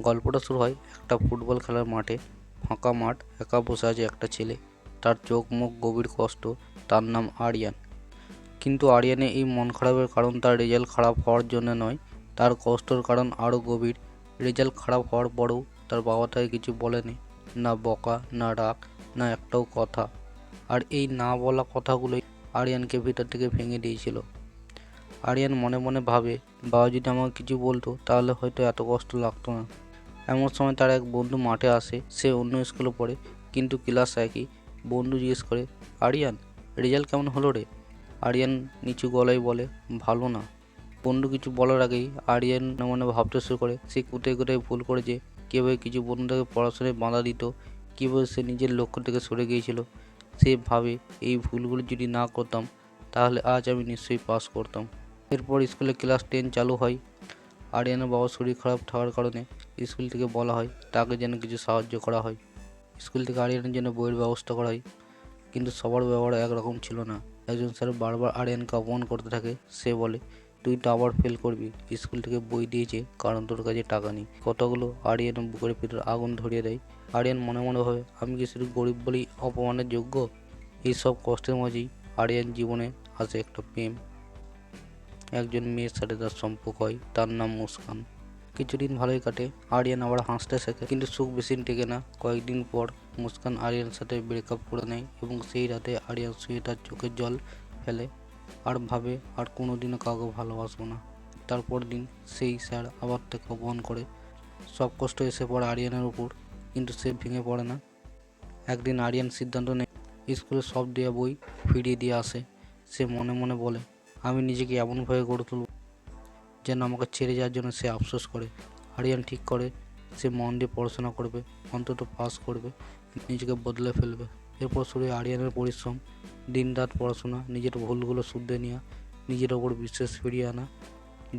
গল্পটা শুরু হয় একটা ফুটবল খেলার মাঠে। ফাঁকা মাঠ, একা বসে আছে একটা ছেলে। তার চোখ মুখ গভীর কষ্ট। তার নাম আরিয়ান। কিন্তু আরিয়ানের এই মন খারাপের কারণ তার রেজাল্ট খারাপ হওয়ার জন্য নয়, তার কষ্টের কারণ আরও গভীর। রেজাল্ট খারাপ হওয়ার পরেও তার বাবা তাকে কিছু বলেনি, না বকা, না রাগ, না একটাও কথা। আর এই না বলা কথাগুলোই আরিয়ানকে ভিতর থেকে ভেঙে দিয়েছিল। আরিয়ান মনে মনে ভাবে, বাবা যদি আমাকে কিছু বলতো তাহলে হয়তো এত কষ্ট লাগতো না। এমন সময় তার এক বন্ধু মাঠে আসে। সে অন্য স্কুলে পড়ে, কিন্তু ক্লাস একই। বন্ধু জিজ্ঞেস করে, আরিয়ান, রেজাল্ট কেমন হলো রে? আরিয়ান নিচু গলায় বলে, ভালো না। বন্ধু কিছু বলার আগেই আরিয়ান মনে মনে ভাবতে শুরু করে সে কোথায় কোথায় ভুল করেছে, কীভাবে কিছু বন্ধুকে পড়াশোনায় বাধা দিত, কীভাবে সে নিজের লক্ষ্য থেকে সরে গিয়েছিল। সে ভাবে, এই ভুলগুলো যদি না করতাম তাহলে আজ আমি নিশ্চয়ই পাস করতাম। এরপর স্কুলে ক্লাস 10 চালু হয়। আরিয়ানের বাবার শরীর খারাপ থাকার কারণে স্কুল থেকে বলা হয় তাকে যেন কিছু সাহায্য করা হয়। স্কুল থেকে আরিয়ানের জন্য বইয়ের ব্যবস্থা করা হয়, কিন্তু সবার ব্যবহার একরকম ছিল না। একজন স্যার বারবার আরিয়ানকে অপমান করতে থাকে। সে বলে, তুই তো আবার ফেল করবি, স্কুল থেকে বই দিয়েছে কারণ তোর কাছে টাকা নেই। কথাগুলো আরিয়ানের বুকের ভিতর আগুন ধরিয়ে দেয়। আরিয়ান মনে মনে ভাবে, আমি কি শুধু গরিব বলেই অপমানের যোগ্য? এইসব কষ্টের মাঝেই আরিয়ান জীবনে আসে একটা প্রেম। একজন মেয়ের সাথে তার সম্পর্ক হয়, তার নাম মুস্কান। কিছুদিন ভালোই কাটে, আরিয়ান আবার হাসতে শেখে, কিন্তু সুখ বেশি টেকে না। কয়েকদিন পর মুস্কান আরিয়ানের সাথে ব্রেকআপ করে নেয় এবং সেই রাতে আরিয়ান শুয়ে তার চোখের জল ফেলে আর ভাবে আর কোনোদিনও কাউকে ভালোবাসবো না। তারপর দিন সেই স্যার আবার তাকে অপমান করে। সব কষ্ট এসে পড়ে আরিয়ানের উপর, কিন্তু সে ভেঙে পড়ে না। একদিন আরিয়ান সিদ্ধান্ত নেয় স্কুলে সব দেওয়া বই ফিরিয়ে দিয়ে আসে। সে মনে মনে বলে, আমি নিজেকে এমনভাবে গড়ে তুলব যেন আমাকে ছেড়ে যাওয়ার জন্য সে আফসোস করে। আরিয়ান ঠিক করে সে মন দিয়ে পড়াশোনা করবে, অন্তত পাস করবে, নিজেকে বদলে ফেলবে। এরপর শুরু হয় আরিয়ানের পরিশ্রম, দিনরাত পড়াশোনা, নিজের ভুলগুলো শুধরে নেওয়া, নিজের ওপর বিশ্বাস ফিরিয়ে আনা।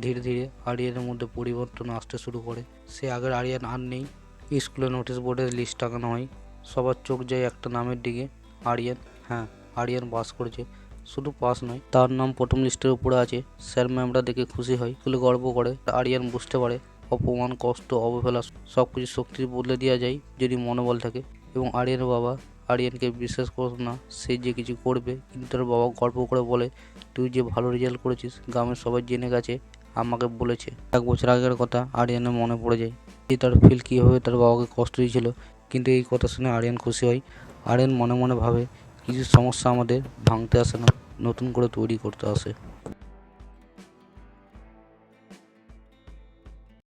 ধীরে ধীরে আরিয়ানের মধ্যে পরিবর্তন আসতে শুরু করে। সে আগের আরিয়ান আর নেই। স্কুলে নোটিশ বোর্ডের লিস্ট টাঙানো হয়, সবার চোখ যায় একটা নামের দিকে, আরিয়ান। হ্যাঁ, আরিয়ান পাস করেছে, শুধু পাস নয়, তার নাম প্রথম লিস্টের উপরে আছে। স্যার ম্যামরা দেখে খুশি হয়, স্কুলে গর্ব করে। আরিয়ান বুঝতে পারে অপমান, কষ্ট, অবহেলা সব কিছু শক্তির বদলে দেওয়া যায় যদি মনোবল থাকে। এবং আরিয়ানের বাবা আরিয়ানকে বিশ্বাস করত না সে যে কিছু করবে, কিন্তু তার বাবা গর্ব করে বলে, তুই যে ভালো রেজাল্ট করেছিস গ্রামের সবাই জেনে গেছে, আমাকে বলেছে। 1 বছর আগের কথা আরিয়ানের মনে পড়ে যায়, যে তার ফিল কীভাবে তার বাবাকে কষ্ট দিয়েছিল। কিন্তু এই কথা শুনে আরিয়ান খুশি হয়। আরিয়ান মনে মনে ভাবে, কিছু সমস্যা আমাদের ভাঙতে আসে না, নতুন করে তৈরি করতে আসে।